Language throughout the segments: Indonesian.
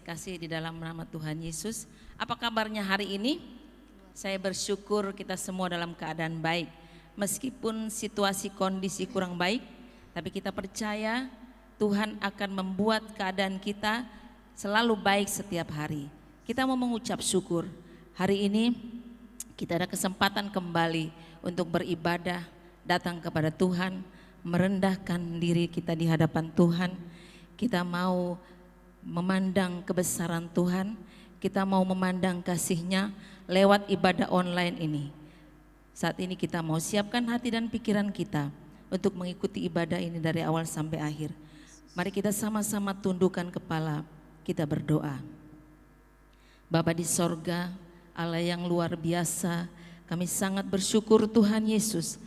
kasih di dalam nama Tuhan Yesus. Apa kabarnya hari ini? Saya bersyukur kita semua dalam keadaan baik. Meskipun situasi kondisi kurang baik, tapi kita percaya Tuhan akan membuat keadaan kita selalu baik setiap hari. Kita mau mengucap syukur. Hari ini kita ada kesempatan kembali untuk beribadah, datang kepada Tuhan, merendahkan diri kita di hadapan Tuhan. Kita mau memandang kebesaran Tuhan, kita mau memandang kasih-Nya lewat ibadah online ini. Saat ini kita mau siapkan hati dan pikiran kita untuk mengikuti ibadah ini dari awal sampai akhir. Mari kita sama-sama tundukkan kepala, kita berdoa. Bapa di sorga, Allah yang luar biasa, kami sangat bersyukur Tuhan Yesus.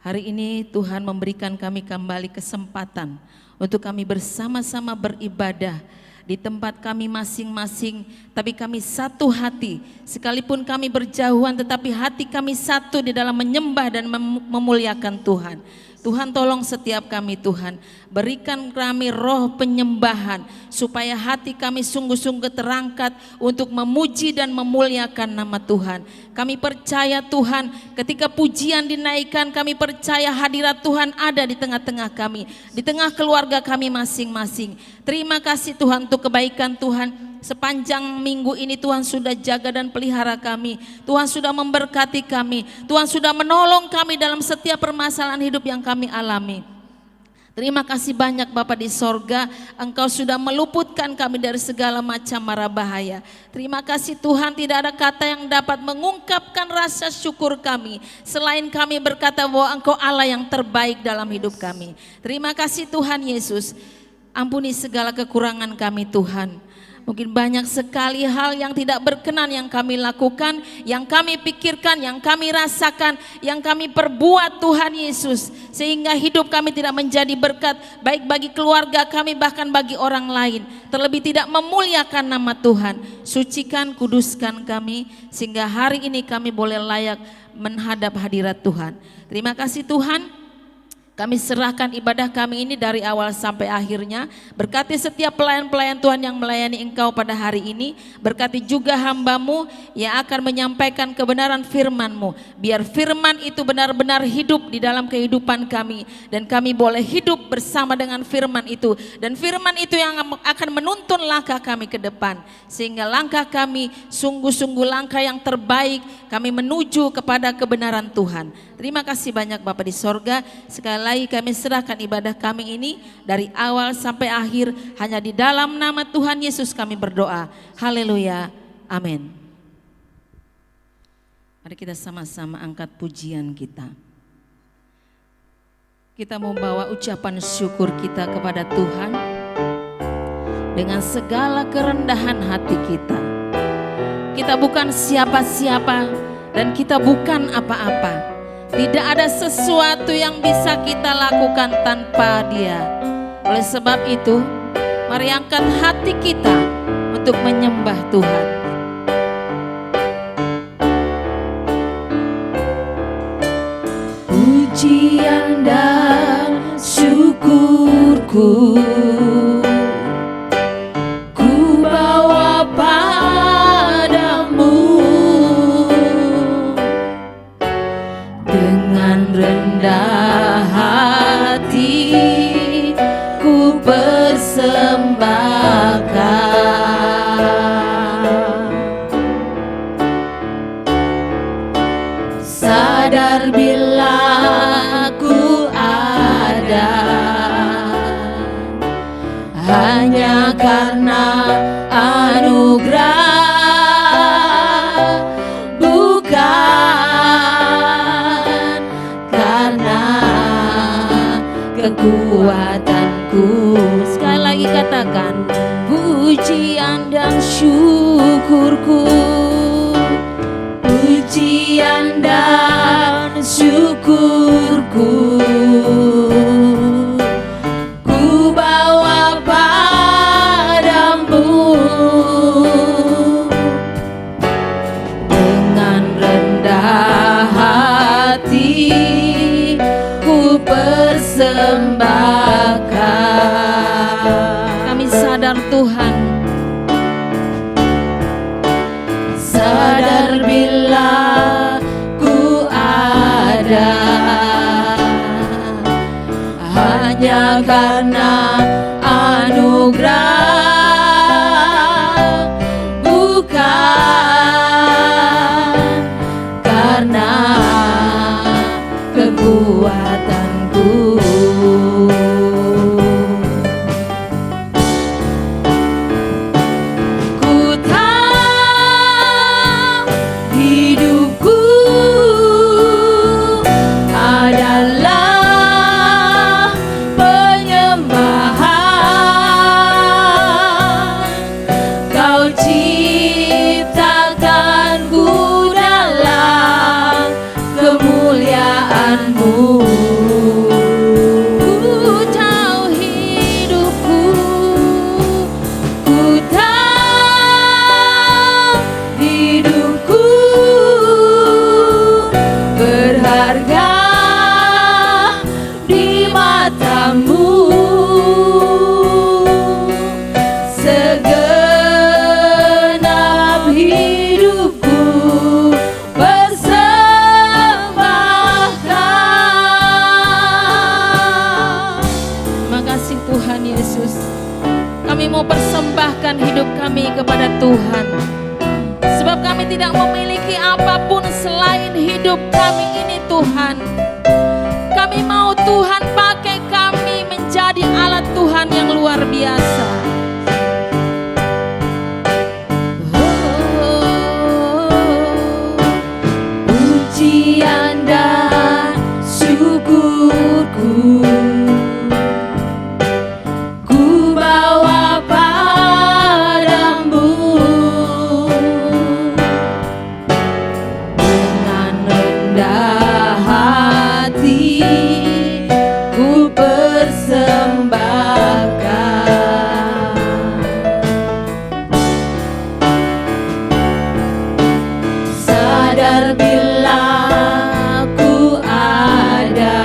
Hari ini Tuhan memberikan kami kembali kesempatan untuk kami bersama-sama beribadah di tempat kami masing-masing, tapi kami satu hati, sekalipun kami berjauhan tetapi hati kami satu di dalam menyembah dan memuliakan Tuhan. Tuhan tolong setiap kami Tuhan, berikan kami roh penyembahan supaya hati kami sungguh-sungguh terangkat untuk memuji dan memuliakan nama Tuhan. Kami percaya Tuhan ketika pujian dinaikkan, kami percaya hadirat Tuhan ada di tengah-tengah kami, di tengah keluarga kami masing-masing. Terima kasih Tuhan untuk kebaikan Tuhan. Sepanjang minggu ini Tuhan sudah jaga dan pelihara kami. Tuhan sudah memberkati kami. Tuhan sudah menolong kami dalam setiap permasalahan hidup yang kami alami. Terima kasih banyak Bapa di sorga, Engkau sudah meluputkan kami dari segala macam mara bahaya. Terima kasih Tuhan, tidak ada kata yang dapat mengungkapkan rasa syukur kami selain kami berkata bahwa Engkau Allah yang terbaik dalam hidup kami. Terima kasih Tuhan Yesus, ampuni segala kekurangan kami Tuhan. Mungkin banyak sekali hal yang tidak berkenan yang kami lakukan, yang kami pikirkan, yang kami rasakan, yang kami perbuat Tuhan Yesus. Sehingga hidup kami tidak menjadi berkat baik bagi keluarga kami bahkan bagi orang lain. Terlebih tidak memuliakan nama Tuhan. Sucikan, kuduskan kami sehingga hari ini kami boleh layak menghadap hadirat Tuhan. Terima kasih Tuhan. Kami serahkan ibadah kami ini dari awal sampai akhirnya. Berkati setiap pelayan-pelayan Tuhan yang melayani Engkau pada hari ini. Berkati juga hamba-Mu yang akan menyampaikan kebenaran firman-Mu. Biar firman itu benar-benar hidup di dalam kehidupan kami. Dan kami boleh hidup bersama dengan firman itu. Dan firman itu yang akan menuntun langkah kami ke depan. Sehingga langkah kami sungguh-sungguh langkah yang terbaik. Kami menuju kepada kebenaran Tuhan. Terima kasih banyak Bapa di sorga. Sekali lagi kami serahkan ibadah kami ini dari awal sampai akhir hanya di dalam nama Tuhan Yesus kami berdoa. Haleluya. Amin. Mari kita sama-sama angkat pujian kita. Kita mau bawa ucapan syukur kita kepada Tuhan dengan segala kerendahan hati kita. Kita bukan siapa-siapa dan kita bukan apa-apa. Tidak ada sesuatu yang bisa kita lakukan tanpa Dia. Oleh sebab itu, mari angkat hati kita untuk menyembah Tuhan. Pujian dan syukurku ku bawa padamu dengan rendah hati ku persembahkan, sadar bila ku ada hanya karena anugerah, kekuatanku. Sekali lagi katakan, pujian dan syukurku, pujian dan syukurku ku bawa padamu dengan rendah hati ku persembahkan. Kami sadar Tuhan, karena anugerah, bukan karena kekuatanku. Ku tahu hidupku adalah penyembahan. Kau ciptakanku dalam kemuliaan-Mu. Ku tahu hidupku, ku tahu hidupku berharga di mata-Mu. Segenap hidupku persembahkan. Terima kasih Tuhan Yesus. Kami mau persembahkan hidup kami kepada Tuhan. Sebab kami tidak memiliki apapun selain hidup kami ini Tuhan. Kami mau Tuhan pakai kami menjadi alat Tuhan yang luar biasa. Pujian dan syukurku ku bawa padamu. Dengan rendah hati ku persembahkan. Sadar bila ku ada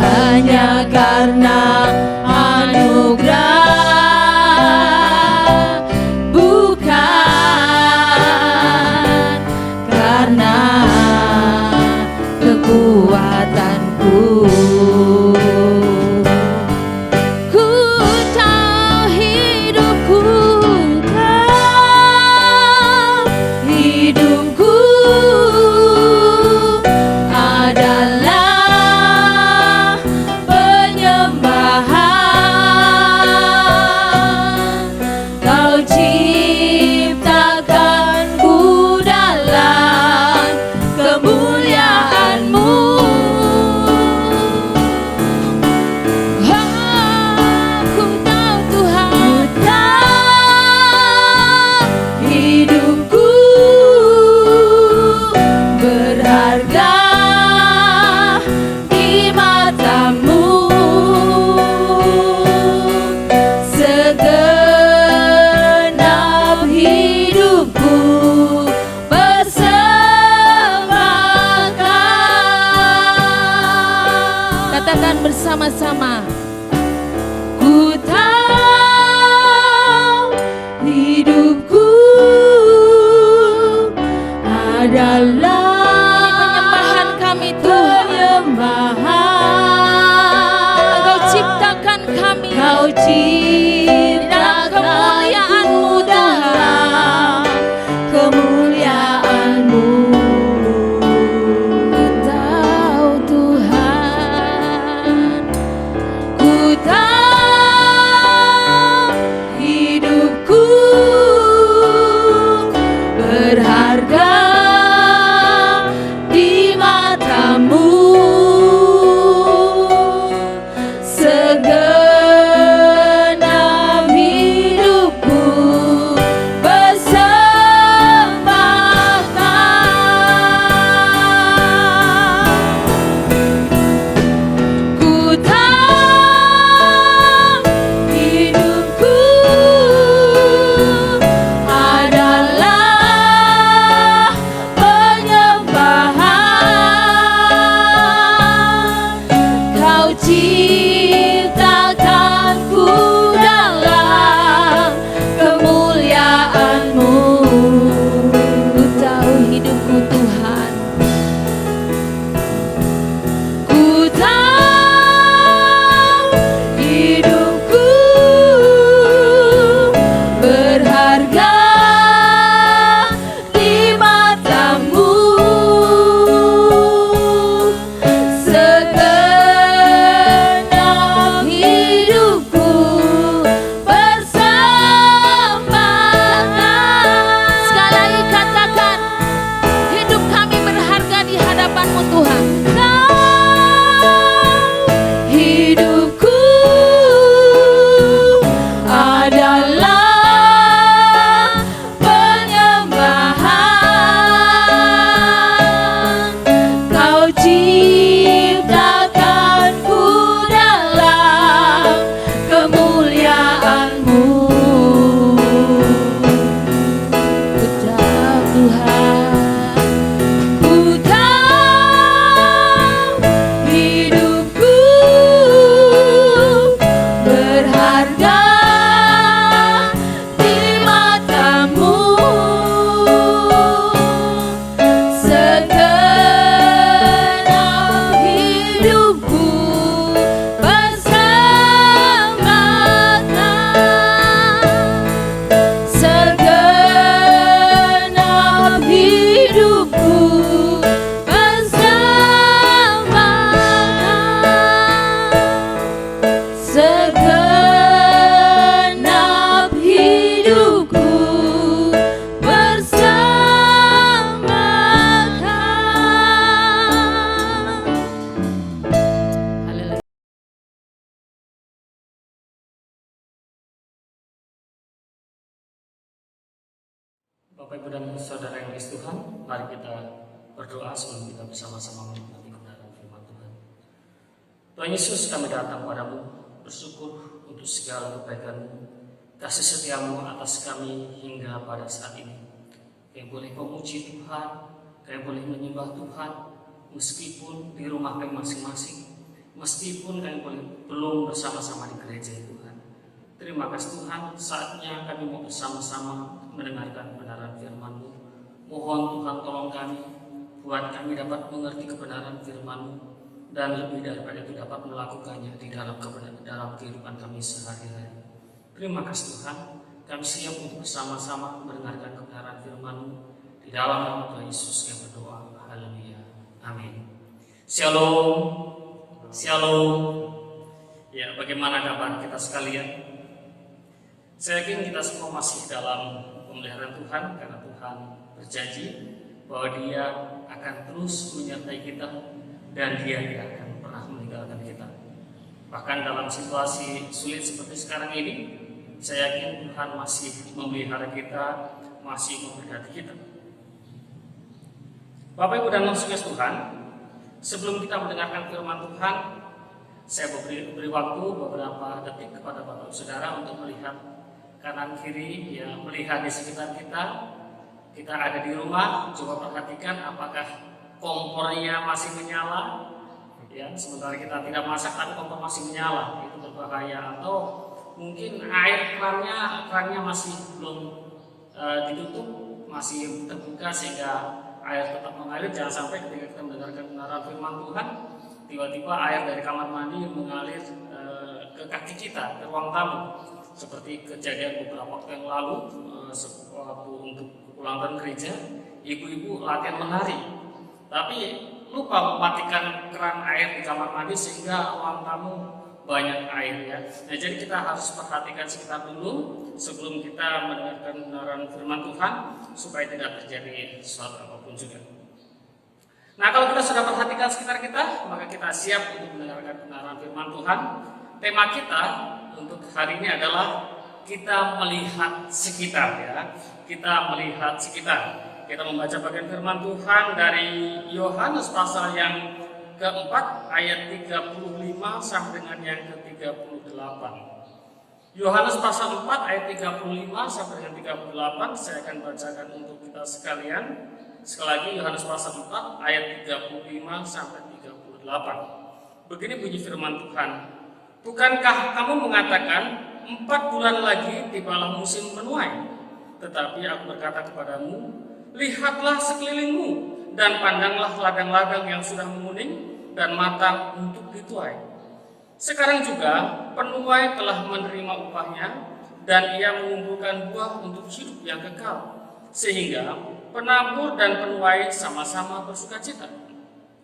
hanya karena anugerah, bukan karena kekuatanku. Ku tahu hidupku, hidupku adalah penyembahan. Kau ciptakanku dalam kemuliaan-Mu. Aku tahu Tuhan, hidupku berharga di mata-Mu. Segenap hidupku persembahkan. Katakan bersama-sama. Ku tahu hidupku adalah penyembahan kami Tuhan. Engkau ciptakan kami, Kau ciptakan kemuliaan-Mu dalam kemuliaan-Mu. Ku tahu Tuhan, ku tahu hidupku berharga di mata-Mu. Segenap hidupku persembahkan. Ku tahu hidupku adalah Bapak Ibu dan Saudara yang dikasihi Tuhan, mari kita berdoa sebelum kita bersama-sama menikmati kebenaran firman Tuhan. Tuhan Yesus, kami datang padamu bersyukur untuk segala kebaikan-Mu, kasih setia-Mu atas kami hingga pada saat ini. Kami boleh memuji Tuhan, kami boleh menyembah Tuhan, meskipun di rumah kami masing-masing, meskipun kami belum bersama-sama di gereja Tuhan. Terima kasih Tuhan, saatnya kami mau bersama-sama mendengarkan kebenaran firman-Mu. Mohon Tuhan tolong kami, buat kami dapat mengerti kebenaran firman-Mu, dan lebih daripada itu dapat melakukannya di dalam kehidupan kami sehari-hari. Terima kasih Tuhan, kami siap untuk bersama-sama mendengarkan kebenaran firman-Mu. Di dalam nama Tuhan Yesus kami berdoa. Haleluya. Amin. Shalom. Shalom. Ya, bagaimana kabar kita sekalian? Saya yakin kita semua masih dalam pemeliharaan Tuhan, karena Tuhan berjanji bahwa Dia akan terus menyertai kita dan Dia tidak akan pernah meninggalkan kita. Bahkan dalam situasi sulit seperti sekarang ini, saya yakin Tuhan masih memelihara kita, masih memberkati kita. Bapak Ibu dan Saudara Tuhan, sebelum kita mendengarkan firman Tuhan, saya beri waktu beberapa detik kepada Bapak Ibu Saudara untuk melihat kanan kiri, ya, melihat di sekitar kita. Kita ada di rumah, coba perhatikan apakah kompornya masih menyala, ya, sementara kita tidak masak tapi kompor masih menyala, itu berbahaya. Atau mungkin air kerannya masih belum ditutup, masih terbuka sehingga air tetap mengalir. Jangan sampai ketika kita mendengarkan kebenaran firman Tuhan, tiba-tiba air dari kamar mandi mengalir ke kaki kita, ke ruang tamu. Seperti kejadian beberapa waktu yang lalu, waktu untuk ulang tahun gereja, ibu-ibu latihan menari, tapi lupa mematikan keran air di kamar mandi sehingga ruang tamu banyak air, ya. Nah, jadi kita harus perhatikan sekitar dulu sebelum kita mendengarkan kebenaran firman Tuhan supaya tidak terjadi sesuatu apapun juga. Nah, kalau kita sudah perhatikan sekitar kita, maka kita siap untuk mendengarkan kebenaran firman Tuhan. Tema kita untuk hari ini adalah kita melihat sekitar, ya. Kita melihat sekitar. Kita membaca bagian firman Tuhan dari Yohanes pasal yang keempat ayat 35 sampai dengan yang ke-38. Yohanes pasal 4 ayat 35 sampai dengan 38 saya akan bacakan untuk kita sekalian. Sekali lagi Yohanes pasal 4 ayat 35 sampai 38. Begini bunyi firman Tuhan. Bukankah kamu mengatakan 4 bulan lagi tibalah musim menuai? Tetapi aku berkata kepadamu, lihatlah sekelilingmu dan pandanglah ladang-ladang yang sudah menguning dan matang untuk dituai. Sekarang juga penuai telah menerima upahnya dan ia mengumpulkan buah untuk hidup yang kekal, sehingga penabur dan penuai sama-sama bersukacita.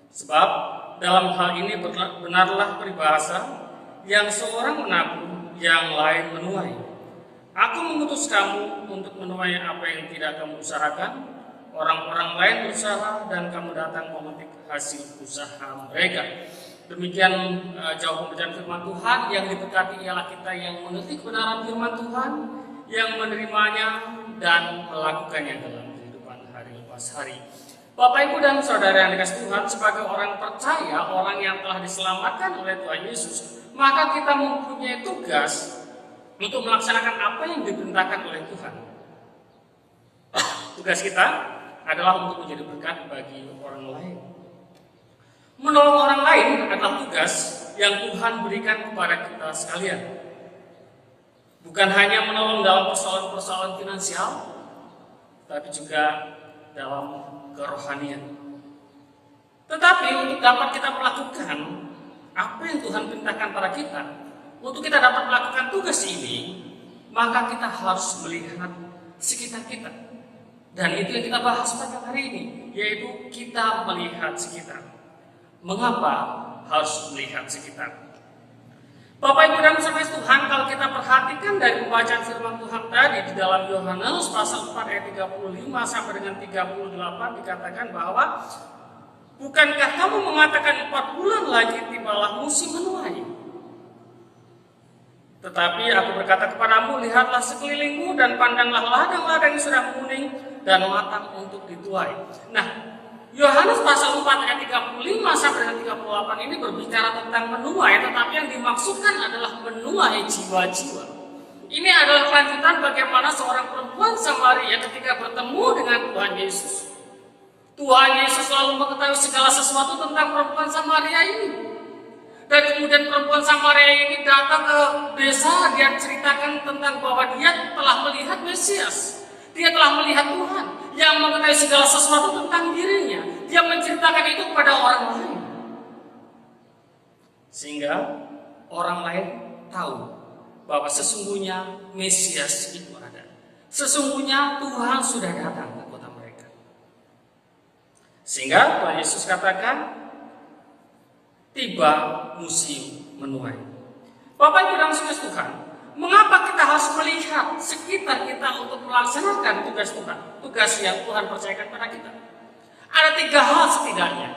Sebab dalam hal ini benarlah peribahasa, yang seorang menabur, yang lain menuai. Aku mengutus kamu untuk menuai apa yang tidak kamu usahakan. Orang-orang lain berusaha dan kamu datang memetik hasil usaha mereka. Demikian jawab pembacaan firman Tuhan. Yang diberkati ialah kita yang mengerti kebenaran firman Tuhan, yang menerimanya dan melakukannya dalam kehidupan hari lepas hari. Bapak, Ibu, dan Saudara yang dikasihi Tuhan, sebagai orang percaya, orang yang telah diselamatkan oleh Tuhan Yesus, maka kita mempunyai tugas untuk melaksanakan apa yang diperintahkan oleh Tuhan. Tugas kita adalah untuk menjadi berkat bagi orang lain. Menolong orang lain adalah tugas yang Tuhan berikan kepada kita sekalian. Bukan hanya menolong dalam persoalan-persoalan finansial, tapi juga dalam kerohanian. Tetapi untuk dapat kita melakukan apa yang Tuhan perintahkan pada kita, untuk kita dapat melakukan tugas ini, maka kita harus melihat sekitar kita. Dan itu yang kita bahas pada hari ini, yaitu kita melihat sekitar. Mengapa harus melihat sekitar? Bapak Ibu dan Saudara Tuhan, kalau kita perhatikan dari pembacaan firman Tuhan tadi di dalam Yohanes pasal 4 ayat 35 sampai dengan 38 dikatakan bahwa bukankah kamu mengatakan 4 bulan lagi tibalah musim menuai? Tetapi aku berkata kepadamu, lihatlah sekelilingmu dan pandanglah ladang-ladang yang sudah menguning dan matang untuk dituai. Nah, Yohanes pasal 4 ayat 35 sampai dengan 38 ini berbicara tentang menuai, tetapi yang dimaksudkan adalah menuai jiwa-jiwa. Ini adalah kelanjutan bagaimana seorang perempuan Samaria ketika bertemu dengan Tuhan Yesus. Tuhan Yesus selalu mengetahui segala sesuatu tentang perempuan Samaria ini. Dan kemudian perempuan Samaria ini datang ke desa, dia ceritakan tentang bahwa dia telah melihat Mesias. Dia telah melihat Tuhan yang mengetahui segala sesuatu tentang dirinya. Dia menceritakan itu kepada orang lain. Sehingga orang lain tahu bahwa sesungguhnya Mesias itu ada. Sesungguhnya Tuhan sudah datang ke kota mereka. Sehingga Tuhan Yesus katakan, tiba musim menuai. Bapak Ibu dan Saudara Tuhan, mengapa kita harus melihat sekitar kita untuk melaksanakan tugas Tuhan, tugas yang Tuhan percayakan pada kita? Ada 3 hal setidaknya.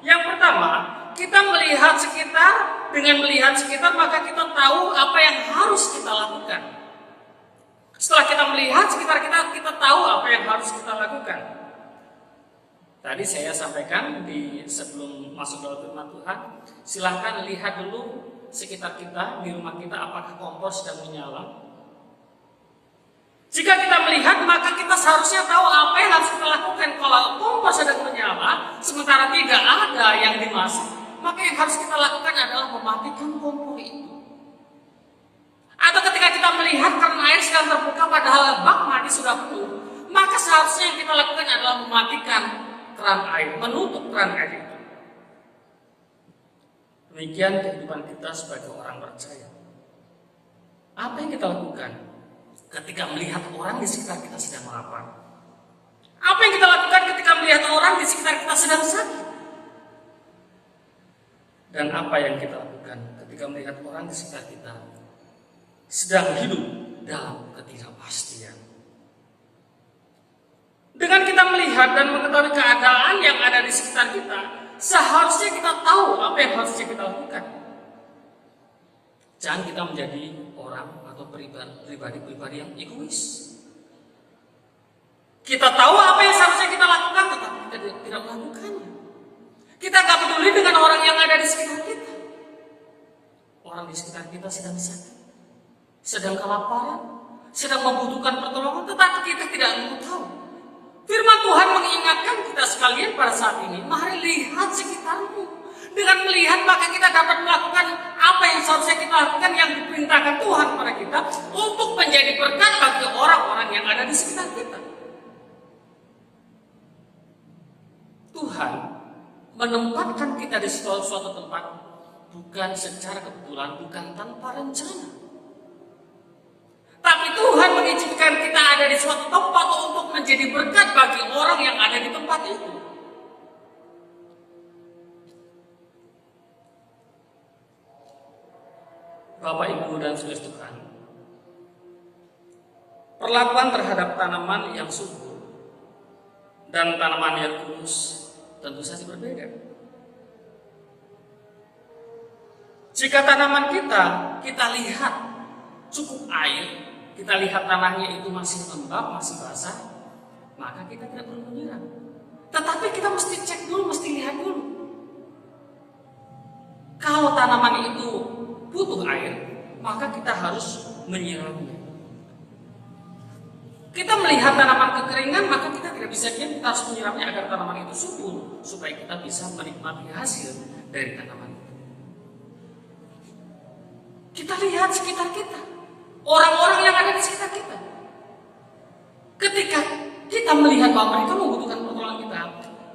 Yang pertama, kita melihat sekitar. Dengan melihat sekitar, maka kita tahu apa yang harus kita lakukan. Setelah kita melihat sekitar kita, kita tahu apa yang harus kita lakukan. Tadi saya sampaikan sebelum masuk dalam firman Tuhan, silahkan lihat dulu sekitar kita, di rumah kita, apakah kompor sedang menyala. Jika kita melihat, maka kita seharusnya tahu apa yang harus kita lakukan. Kalau kompor sedang menyala, sementara tidak ada yang dimasak, maka yang harus kita lakukan adalah mematikan kompor itu. Atau ketika kita melihat keran air sedang terbuka padahal bak mandi sudah penuh, maka seharusnya yang kita lakukan adalah mematikan keran air, menutup keran air itu. Demikian kehidupan kita sebagai orang percaya. Apa yang kita lakukan ketika melihat orang di sekitar kita sedang lapar? Apa yang kita lakukan ketika melihat orang di sekitar kita sedang sakit? Dan apa yang kita lakukan ketika melihat orang di sekitar kita sedang hidup dalam ketidakpastian? Dengan kita melihat dan mengetahui keadaan yang ada di sekitar kita, seharusnya kita tahu apa yang harusnya kita lakukan. Jangan kita menjadi orang atau pribadi-pribadi yang egois. Kita tahu apa yang seharusnya kita lakukan, tetapi kita tidak melakukannya. Kita gak peduli dengan orang yang ada di sekitar kita. Orang di sekitar kita sedang sakit, sedang kelaparan, sedang membutuhkan pertolongan, tetapi kita tidak mau tahu. Firman Tuhan mengingatkan kita sekalian pada saat ini, mari lihat sekitarmu. Dengan melihat maka kita dapat melakukan apa yang seharusnya kita lakukan, yang diperintahkan Tuhan kepada kita untuk menjadi berkat bagi orang-orang yang ada di sekitar kita. Tuhan menempatkan kita di suatu tempat bukan secara kebetulan, bukan tanpa rencana. Tapi Tuhan mengizinkan kita ada di suatu tempat untuk menjadi berkat bagi orang yang ada di tempat itu. Bapak, Ibu, dan Saudara Tuhan, perlakuan terhadap tanaman yang subur dan tanaman yang kudus tentu saja berbeda. Jika tanaman kita lihat cukup air, kita lihat tanahnya itu masih lembab, masih basah, maka kita tidak perlu menyiram. Tetapi kita mesti cek dulu, mesti lihat dulu. Kalau tanaman itu butuh air, maka kita harus menyiramnya. Kita melihat tanaman kekeringan, maka kita tidak bisa diam, kita harus menyiramnya agar tanaman itu subur, supaya kita bisa menikmati hasil dari tanaman itu. Kita lihat sekitar kita, orang-orang yang ada di sekitar kita. Ketika kita melihat bahwa mereka membutuhkan pertolongan kita,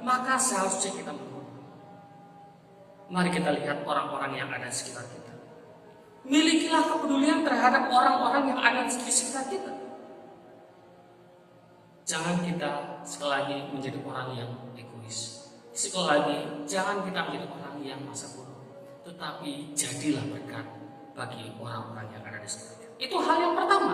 maka seharusnya kita menolong. Mari kita lihat orang-orang yang ada di sekitar kita. Milikilah kepedulian terhadap orang-orang yang ada di sekitar kita. Jangan kita sekali lagi menjadi orang yang egois. Sekali lagi, jangan kita menjadi orang yang masa bodoh. Tetapi jadilah berkat bagi orang-orang yang ada di sekitar kita. Itu hal yang pertama.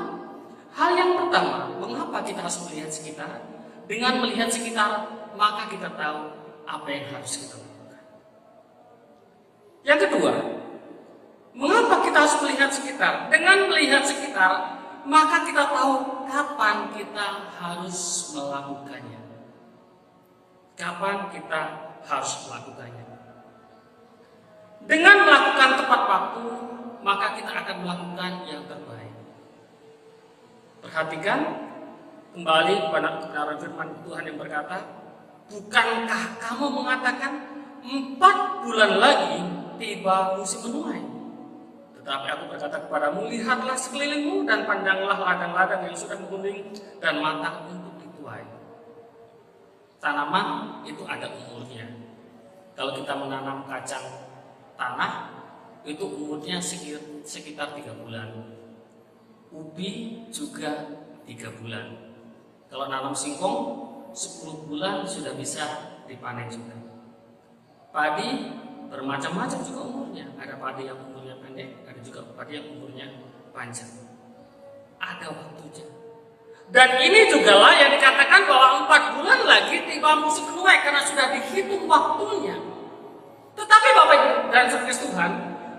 Hal yang pertama, mengapa kita harus melihat sekitar? Dengan melihat sekitar, maka kita tahu apa yang harus kita lakukan. Yang kedua, mengapa kita harus melihat sekitar? Dengan melihat sekitar, maka kita tahu kapan kita harus melakukannya. Kapan kita harus melakukannya. Dengan melakukan tepat waktu, maka kita akan melakukan yang terbaik. Perhatikan kembali kepada kebenaran firman Tuhan yang berkata, bukankah kamu mengatakan 4 bulan lagi tiba musim menuai? Tetapi aku berkata kepadamu, lihatlah sekelilingmu dan pandanglah ladang-ladang yang sudah menguning dan matang untuk dituai. Tanaman itu ada umurnya. Kalau kita menanam kacang tanah, itu umurnya sekitar 3 bulan. Ubi juga 3 bulan. Kalau nanam singkong, 10 bulan sudah bisa dipanen juga. Padi bermacam-macam juga umurnya. Ada padi yang umurnya pendek, ada juga padi yang umurnya panjang. Ada waktunya. Dan ini juga lah yang dikatakan bahwa 4 bulan lagi tiba musim menuai karena sudah dihitung waktunya. Tetapi Bapak Ibu dan saudara Tuhan,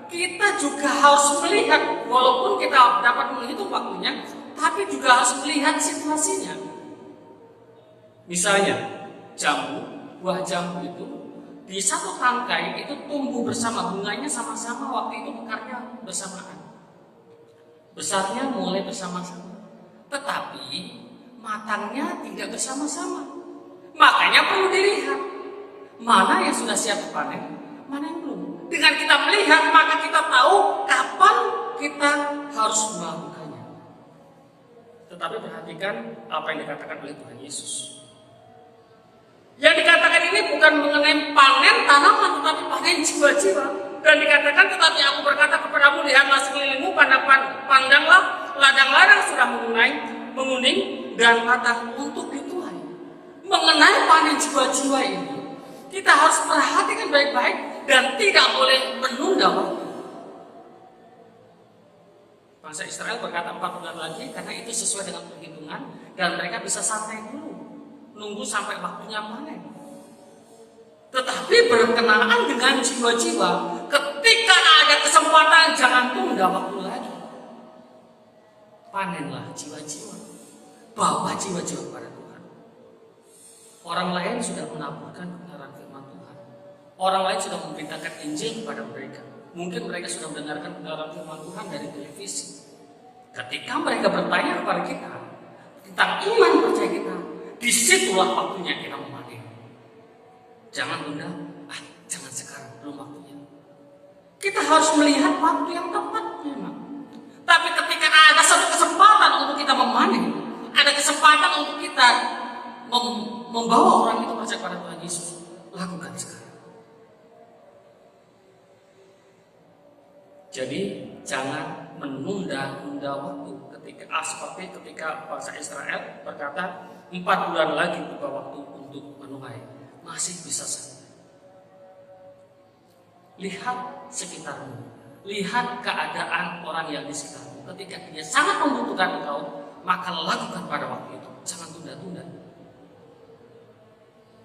kita juga harus melihat, walaupun kita dapat menghitung waktunya, tapi juga harus melihat situasinya. Misalnya, jambu, buah jambu itu di satu tangkai itu tumbuh bersama, bunganya sama-sama, waktu itu mekarnya bersamaan. Besarnya mulai bersama-sama, tetapi matangnya tidak bersama-sama. Makanya perlu dilihat mana yang sudah siap dipanen, mana yang belum. Dengan kita melihat, maka kita tahu kapan kita harus melakukannya. Tetapi perhatikan apa yang dikatakan oleh Tuhan Yesus. Yang dikatakan ini bukan mengenai panen tanaman, tetapi panen jiwa-jiwa. Dan dikatakan, tetapi aku berkata kepadamu, lihatlah sekelilingmu, pandanglah ladang-ladang sudah menguning dan matang untuk dituai. Mengenai panen jiwa-jiwa ini, kita harus perhatikan baik-baik dan tidak boleh menunda waktu. Bangsa Israel berkata 4 bulan lagi karena itu sesuai dengan perhitungan dan mereka bisa santai dulu, nunggu sampai waktunya panen. Tetapi berkenaan dengan jiwa-jiwa, ketika ada kesempatan jangan tunda waktu lagi. Panenlah jiwa-jiwa, bawa jiwa-jiwa kepada Tuhan. Orang lain sudah menaburkan kebenaran firman Tuhan. Orang lain sudah memberitakan Injil kepada mereka. Mungkin mereka sudah mendengarkan kebenaran firman Tuhan dari televisi. Ketika mereka bertanya kepada kita tentang iman percaya kita, disitulah waktunya kita memanen. Jangan tunda, jangan sekarang, belum waktunya. Kita harus melihat waktu yang tepat memang. Tapi ketika ada satu kesempatan untuk kita memanen, ada kesempatan untuk kita membawa orang itu percaya kepada Tuhan Yesus, lakukan sekarang. Jadi jangan menunda-nunda waktu seperti ketika bangsa Israel berkata 4 bulan lagi tiba waktu untuk menuai, masih bisa sampai. Lihat sekitarmu, lihat keadaan orang yang di sekitarmu. Ketika dia sangat membutuhkan engkau, maka lakukan pada waktu itu. Jangan tunda-tunda.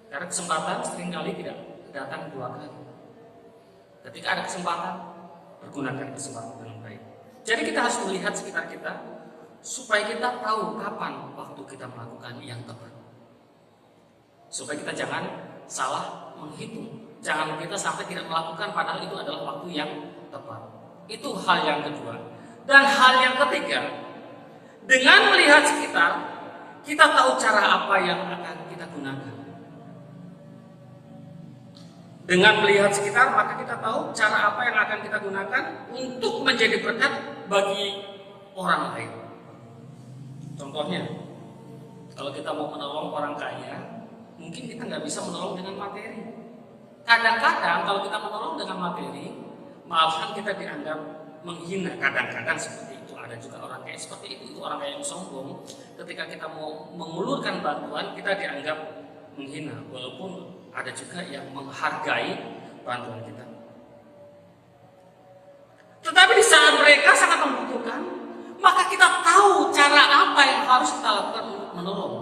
Karena kesempatan seringkali tidak datang 2 kali. Ketika ada kesempatan, pergunakan kesempatan dengan baik. Jadi kita harus melihat sekitar kita supaya kita tahu kapan waktu kita melakukan yang tepat. Supaya kita jangan salah menghitung. Jangan kita sampai tidak melakukan padahal itu adalah waktu yang tepat. Itu hal yang kedua. Dan hal yang ketiga, dengan melihat sekitar, kita tahu cara apa yang akan kita gunakan. Dengan melihat sekitar, maka kita tahu cara apa yang akan kita gunakan untuk menjadi berkat bagi orang lain. Contohnya, kalau kita mau menolong orang kaya, mungkin kita nggak bisa menolong dengan materi. Kadang-kadang kalau kita menolong dengan materi, malahan kita dianggap menghina. Kadang-kadang seperti itu. Ada juga orang kayak seperti itu orang kayak yang sombong. Ketika kita mau mengulurkan bantuan, kita dianggap menghina. Walaupun ada juga yang menghargai bantuan kita. Tetapi di saat mereka sangat membutuhkan, maka kita tahu cara apa yang harus kita lakukan untuk menolong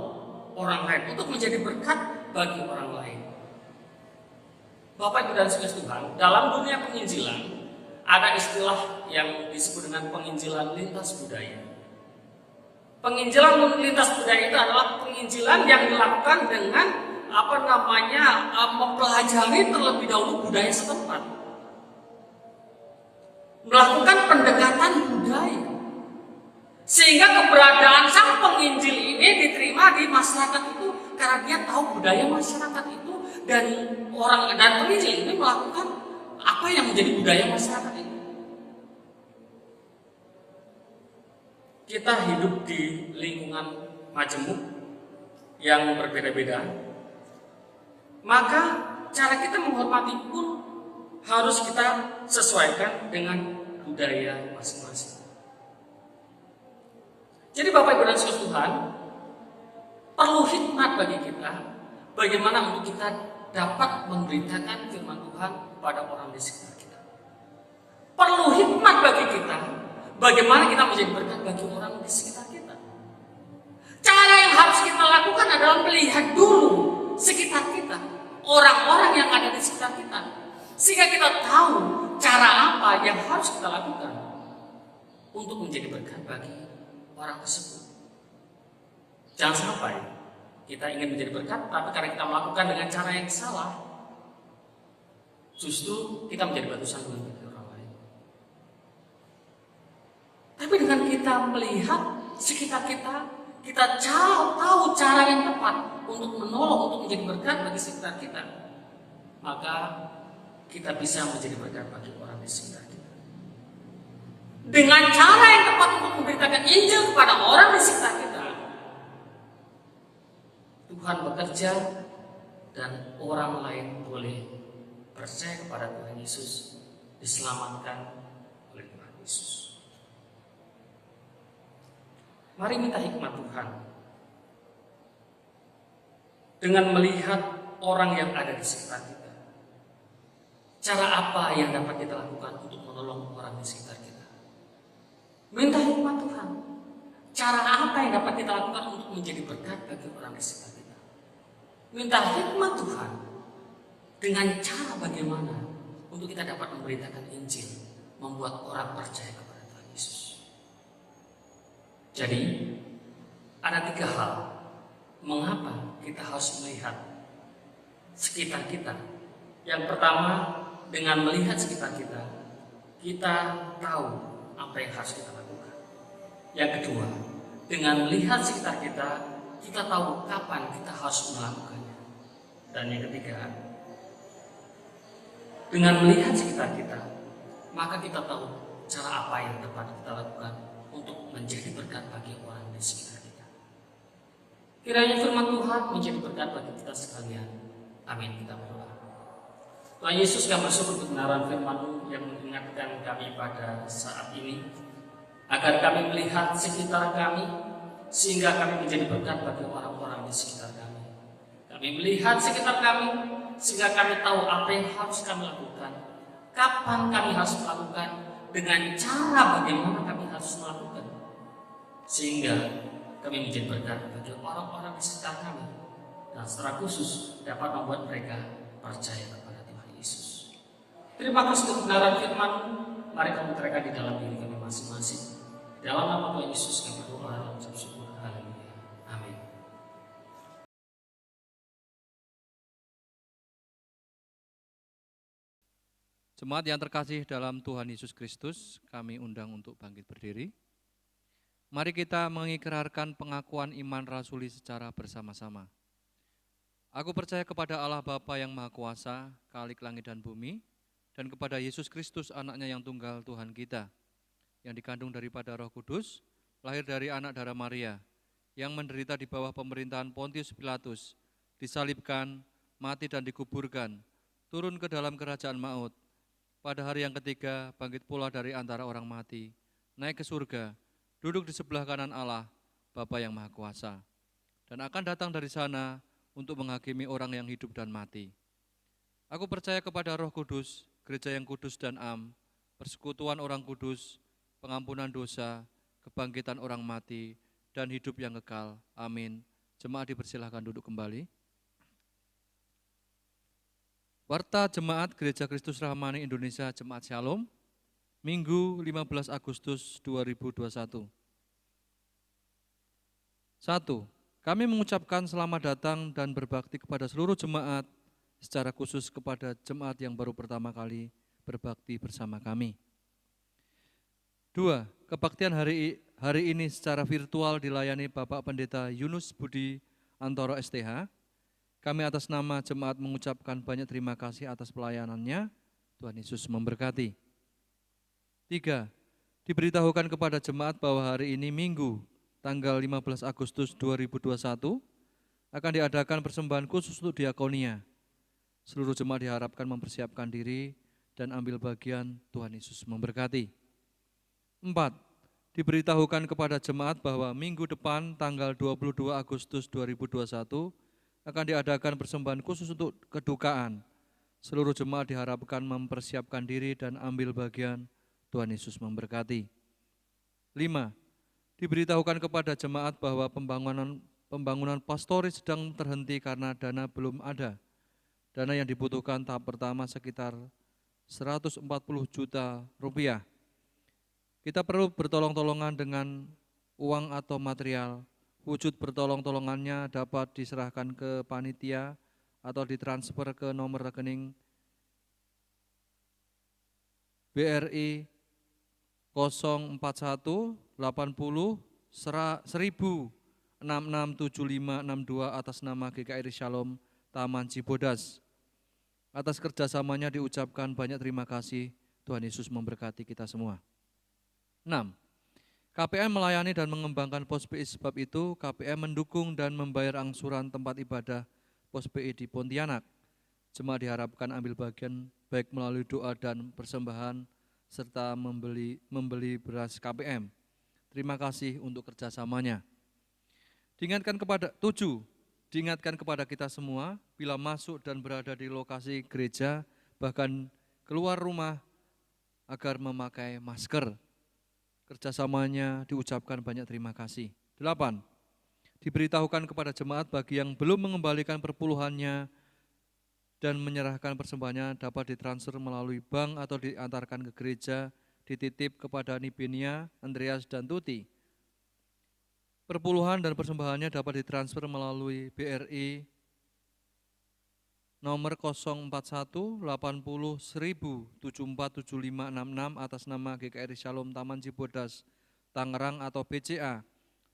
orang lain, untuk menjadi berkat bagi orang lain. Bapak Ibu dan Saudara Tuhan, dalam dunia penginjilan ada istilah yang disebut dengan penginjilan lintas budaya. Penginjilan lintas budaya itu adalah penginjilan yang dilakukan dengan mempelajari terlebih dahulu budaya setempat, melakukan pendekatan budaya, sehingga keberadaan sang penginjil ini diterima di masyarakat itu karena dia tahu budaya masyarakat itu, dan penginjil ini melakukan apa yang menjadi budaya masyarakat itu. Kita hidup di lingkungan majemuk yang berbeda-beda, maka cara kita menghormati pun harus kita sesuaikan dengan budaya masing-masing. Jadi Bapak Ibu dan Saudara Tuhan, perlu hikmat bagi kita bagaimana untuk kita dapat memberitakan firman Tuhan pada orang di sekitar kita. Perlu hikmat bagi kita bagaimana kita menjadi berkat bagi orang di sekitar kita. Cara yang harus kita lakukan adalah melihat dulu sekitar kita, orang-orang yang ada di sekitar kita, sehingga kita tahu cara apa yang harus kita lakukan untuk menjadi berkat bagi orang tersebut. Jangan sampai kita ingin menjadi berkat, tapi karena kita melakukan dengan cara yang salah, justru kita menjadi batu sandungan bagi orang lain. Tapi dengan kita melihat sekitar kita, kita tahu cara yang tepat untuk menolong, untuk menjadi berkat bagi sekitar kita, maka kita bisa menjadi berkat bagi orang di sekitar kita. Dengan cara yang tepat untuk memberitakan Injil kepada orang di sekitar kita, Tuhan bekerja dan orang lain boleh percaya kepada Tuhan Yesus, diselamatkan oleh Tuhan Yesus. Mari minta hikmat Tuhan dengan melihat orang yang ada di sekitar kita. Cara apa yang dapat kita lakukan untuk menolong orang di sekitar kita? Minta hikmat Tuhan. Cara apa yang dapat kita lakukan untuk menjadi berkat bagi orang di sekitar kita? Minta hikmat Tuhan dengan cara bagaimana untuk kita dapat memberitakan Injil, membuat orang percaya kepada Tuhan Yesus. Jadi, ada 3 hal mengapa kita harus melihat sekitar kita. Yang pertama, dengan melihat sekitar kita, kita tahu apa yang harus kita lakukan. Yang kedua, dengan melihat sekitar kita, kita tahu kapan kita harus melakukannya. Dan yang ketiga, dengan melihat sekitar kita, maka kita tahu cara apa yang dapat kita lakukan untuk menjadi berkat bagi orang di sekitar kita. Kiranya firman Tuhan menjadi berkat bagi kita sekalian. Amin. Kita berdoa. Tuhan Yesus, kami bersyukur kebenaran firman-Mu yang mengingatkan kami pada saat ini, agar kami melihat sekitar kami, sehingga kami menjadi berkat bagi orang-orang di sekitar kami. Kami melihat sekitar kami, sehingga kami tahu apa yang harus kami lakukan, kapan kami harus melakukan, dengan cara bagaimana kami harus melakukan, sehingga kami menjadi berkat bagi orang-orang di sekitar kami, dan secara khusus dapat membuat mereka percaya kepada Tuhan Yesus. Terima kasih untuk kebenaran firman. Mari kami terangkan di dalam diri kami masing-masing. Di dalam nama Tuhan Yesus kami berdoa dan mengucap syukur. Haleluya. Amin. Jemaat yang terkasih dalam Tuhan Yesus Kristus, kami undang untuk bangkit berdiri. Mari kita mengikrarkan pengakuan iman rasuli secara bersama-sama. Aku percaya kepada Allah Bapa yang Maha Kuasa, Khalik langit dan bumi, dan kepada Yesus Kristus anaknya yang tunggal Tuhan kita, yang dikandung daripada Roh Kudus, lahir dari anak darah Maria, yang menderita di bawah pemerintahan Pontius Pilatus, disalibkan, mati dan dikuburkan, turun ke dalam kerajaan maut. Pada hari yang ketiga bangkit pula dari antara orang mati, naik ke surga, duduk di sebelah kanan Allah, Bapa yang Maha Kuasa, dan akan datang dari sana untuk menghakimi orang yang hidup dan mati. Aku percaya kepada Roh Kudus, gereja yang kudus dan am, persekutuan orang kudus, pengampunan dosa, kebangkitan orang mati, dan hidup yang kekal. Amin. Jemaat dipersilahkan duduk kembali. Warta Jemaat Gereja Kristus Rahmani Indonesia Jemaat Shalom, Minggu 15 Agustus 2021. 1. Kami mengucapkan selamat datang dan berbakti kepada seluruh jemaat, secara khusus kepada jemaat yang baru pertama kali berbakti bersama kami. 2. Kebaktian hari ini secara virtual dilayani Bapak Pendeta Yunus Budi Antoro STH. Kami atas nama jemaat mengucapkan banyak terima kasih atas pelayanannya. Tuhan Yesus memberkati. 3. Diberitahukan kepada jemaat bahwa hari ini Minggu, tanggal 15 Agustus 2021, akan diadakan persembahan khusus untuk diakonia. Seluruh jemaat diharapkan mempersiapkan diri dan ambil bagian. Tuhan Yesus memberkati. 4. Diberitahukan kepada jemaat bahwa minggu depan tanggal 22 Agustus 2021 akan diadakan persembahan khusus untuk kedukaan. Seluruh jemaat diharapkan mempersiapkan diri dan ambil bagian. Tuhan Yesus memberkati. 5. Diberitahukan kepada jemaat bahwa pembangunan pastoris sedang terhenti karena dana belum ada. Dana yang dibutuhkan tahap pertama sekitar 140 juta rupiah. Kita perlu bertolong-tolongan dengan uang atau material. Wujud bertolong-tolongannya dapat diserahkan ke panitia atau ditransfer ke nomor rekening BRI 041 80 1000 667562 atas nama GKRI Shalom Taman Cibodas. Atas kerjasamanya diucapkan banyak terima kasih. Tuhan Yesus memberkati kita semua. 6. KPM melayani dan mengembangkan POS-PI, sebab itu KPM mendukung dan membayar angsuran tempat ibadah POS-PI di Pontianak. Jemaat diharapkan ambil bagian baik melalui doa dan persembahan serta membeli beras KPM. Terima kasih untuk kerjasamanya. Diingatkan kepada kita semua bila masuk dan berada di lokasi gereja bahkan keluar rumah agar memakai masker. Kerjasamanya diucapkan banyak terima kasih. 8. Diberitahukan kepada jemaat bagi yang belum mengembalikan perpuluhannya dan menyerahkan persembahannya dapat ditransfer melalui bank atau diantarkan ke gereja, dititip kepada Nibenia, Andreas, dan Tuti. Perpuluhan dan persembahannya dapat ditransfer melalui BRI nomor 041 80 1000 747566 atas nama GKRI Shalom Taman Cibodas, Tangerang atau BCA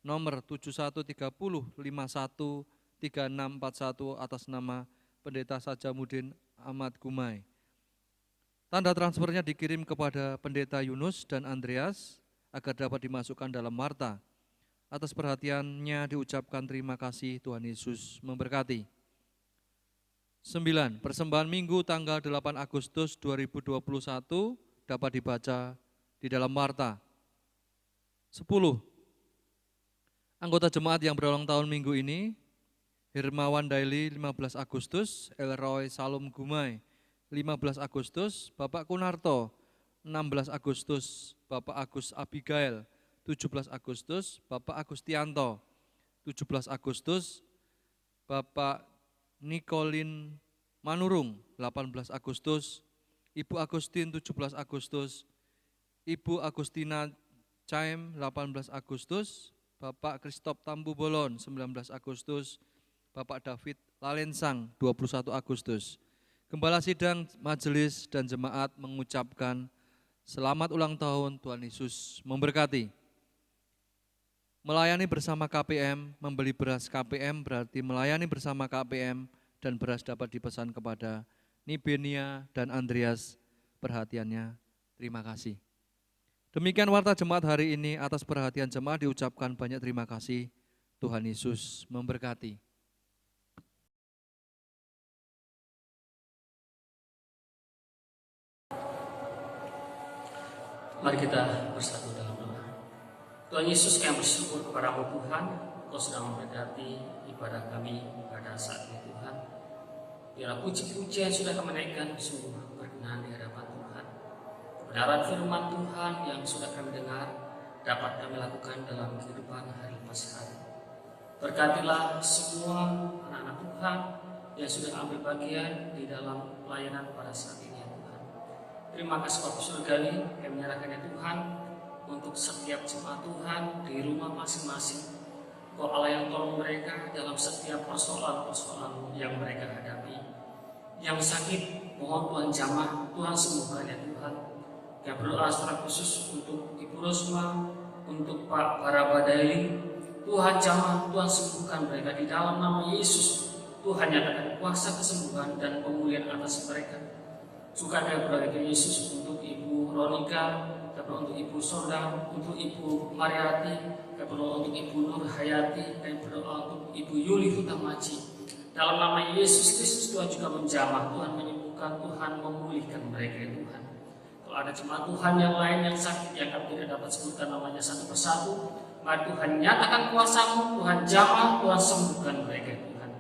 nomor 7130 51 3641 atas nama Pendeta Sajamuddin Ahmad Gumai. Tanda transfernya dikirim kepada Pendeta Yunus dan Andreas agar dapat dimasukkan dalam Marta. Atas perhatiannya diucapkan terima kasih. Tuhan Yesus memberkati. 9. Persembahan Minggu tanggal 8 Agustus 2021 dapat dibaca di dalam Marta. 10. Anggota jemaat yang berulang tahun minggu ini: Hermawan Daily 15 Agustus, Elroy Salom Gumai 15 Agustus, Bapak Kunarto 16 Agustus, Bapak Agus Abigail 17 Agustus, Bapak Agustianto 17 Agustus, Bapak Nikolin Manurung 18 Agustus, Ibu Agustin 17 Agustus, Ibu Agustina Caim 18 Agustus, Bapak Kristop Tambu Bolon 19 Agustus, Bapak David Lalensang 21 Agustus. Gembala sidang, majelis, dan jemaat mengucapkan selamat ulang tahun. Tuhan Yesus memberkati. Melayani bersama KPM, membeli beras KPM berarti melayani bersama KPM dan beras dapat dipesan kepada Nibenia dan Andreas. Perhatiannya, terima kasih. Demikian warta jemaat hari ini. Atas perhatian jemaat diucapkan banyak terima kasih. Tuhan Yesus memberkati. Mari kita bersatu dalam doa. Tuhan Yesus, kami bersyukur kepada-Mu Tuhan, Kau sudah memberkati ibadah kami pada saat ini Tuhan. Biarlah puji-pujian yang sudah kami naikkan sungguh berkenan di hadapan Tuhan. Kebenaran firman Tuhan yang sudah kami dengar dapat kami lakukan dalam kehidupan hari lepas hari. Berkatilah semua anak-anak Tuhan yang sudah ambil bagian di dalam pelayanan pada saat ini ya Tuhan. Terima kasih Bapa Surgawi, kami menyerahkannya Tuhan untuk setiap jemaat Tuhan di rumah masing-masing. Kau Allah yang tolong mereka dalam setiap persoalan-persoalan yang mereka hadapi. Yang sakit, mohon Tuhan jamah, Tuhan sembuhkan ya Tuhan. Kami berdoa secara khusus untuk Ibu Rosma, untuk Pak Barabadaili. Tuhan jamah, Tuhan sembuhkan mereka di dalam nama Yesus. Tuhan nyatakan kuasa kesembuhan dan pemulihan atas mereka. Juga kami berdoa Yesus untuk Ibu Ronika, kami untuk Ibu Sonda, untuk Ibu Mariati, kami berdoa untuk Ibu Nur Hayati, kami berdoa untuk Ibu Yuli Hutamaji. Dalam nama Yesus Kristus Tuhan juga menjamah, Tuhan menyembuhkan, Tuhan memulihkan mereka ya Tuhan. Kalau ada jemaat Tuhan yang lain yang sakit yang kami tidak dapat sebutkan namanya satu persatu, mari Tuhan nyatakan kuasa-Mu, Tuhan jamah, Tuhan sembuhkan mereka ya Tuhan.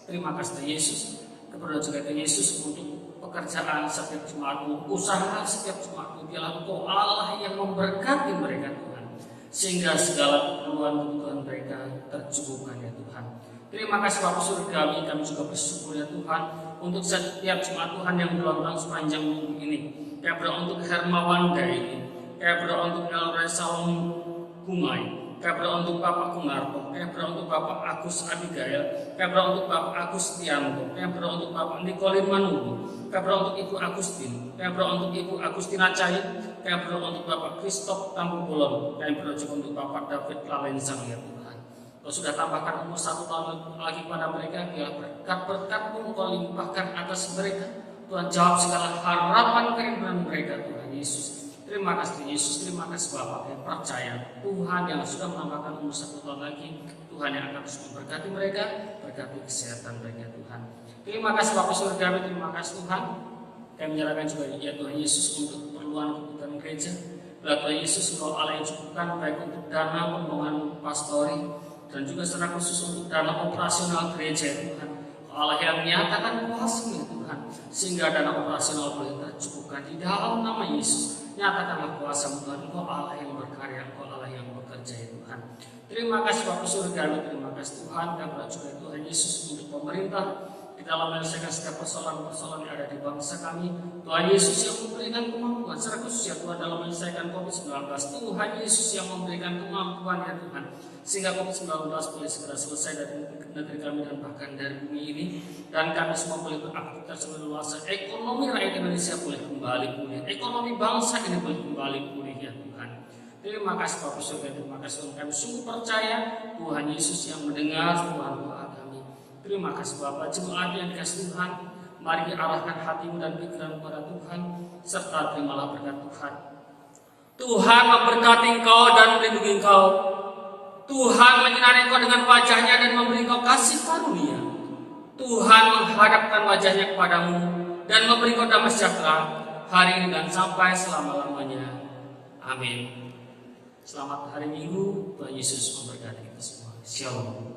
Terima kasih Tuhan Yesus. Kepada juga Tuhan Yesus untuk pekerjaan setiap jemaat-Mu, usaha setiap jemaat-Mu, biarlah Engkau Allah yang memberkati mereka Tuhan, sehingga segala kebutuhan mereka tercukupkan ya Tuhan. Terima kasih Bapa Surgawi, kami juga bersyukur ya Tuhan untuk setiap jemaat Tuhan yang berdoa sepanjang minggu ini. Kami berdoa untuk Hermawanda ini, kami berdoa untuk Elra Salom Humai, kami berdoa untuk Bapak Kungarto, kami berdoa untuk Bapak Agus Abigail, kami berdoa untuk Bapak Agus Tianto, kami berdoa untuk Bapak Nikolin Manulu, kami berdoa untuk Ibu Agustin, kami berdoa untuk Ibu Agustina Cahit, kami berdoa untuk Bapak Kristof Tampupulon, kami berdoa juga untuk Bapak David Lalensang ya Tuhan. Kau sudah tambahkan umur 1 tahun lagi pada mereka, biar berkat-berkat-Mu Kau limpahkan atas mereka. Tuhan jawab segala harapan kerinduan mereka Tuhan Yesus. Terima kasih Yesus, terima kasih Bapak yang percaya Tuhan yang sudah menambahkan umur 1 tahun lagi, Tuhan yang akan terus memberkati mereka, berkati kesehatan mereka Tuhan. Terima kasih Bapak Surgawi, terima kasih Tuhan. Kami menyerahkan juga ya Tuhan Yesus untuk keperluan kebutuhan gereja. Tuhan Yesus Engkau Allah yang cukupkan baik untuk dana pembangunan pastori dan juga secara khusus untuk dana operasional gereja Tuhan. Allah yang menyatakan kuasa-Mu Tuhan, sehingga dana operasional boleh tercukupkan di dalam nama Yesus. Nyatakanlah kuasa-Mu Tuhan, Engkau Allah yang berkarya, Engkau Allah yang bekerja ya Tuhan. Terima kasih Bapak Surgawi, terima kasih Tuhan, dan juga Tuhan Yesus untuk pemerintah di dalam menyelesaikan setiap persoalan-persoalan yang ada di bangsa kami. Tuhan Yesus yang memberikan kemampuan, secara khusus ya Tuhan dalam menyelesaikan COVID-19. Tuhan Yesus yang memberikan kemampuan ya Tuhan, sehingga COVID-19 boleh segera selesai dari negeri kami dan bahkan dari bumi ini, dan kami semua boleh beraktivitas secara luas. Ekonomi rakyat Indonesia boleh kembali pulih, ekonomi bangsa ini boleh kembali pulih ya Tuhan. Terima kasih Bapak Surga, terima kasih Tuhan. Kami sungguh percaya Tuhan Yesus yang mendengar Tuhan doa kami. Terima kasih Bapak, jemaat yang dikasih Tuhan, mari arahkan hatimu dan pikiran kepada Tuhan, serta terimalah berkat Tuhan. Tuhan memberkati engkau dan melindungi engkau. Tuhan menyinari engkau dengan wajahnya dan memberi engkau kasih karunia. Tuhan menghadapkan wajahnya kepadamu dan memberi engkau damai sejahtera hari ini dan sampai selama-lamanya. Amin. Selamat hari Minggu, Tuhan Yesus memberkati kita semua. Shalom.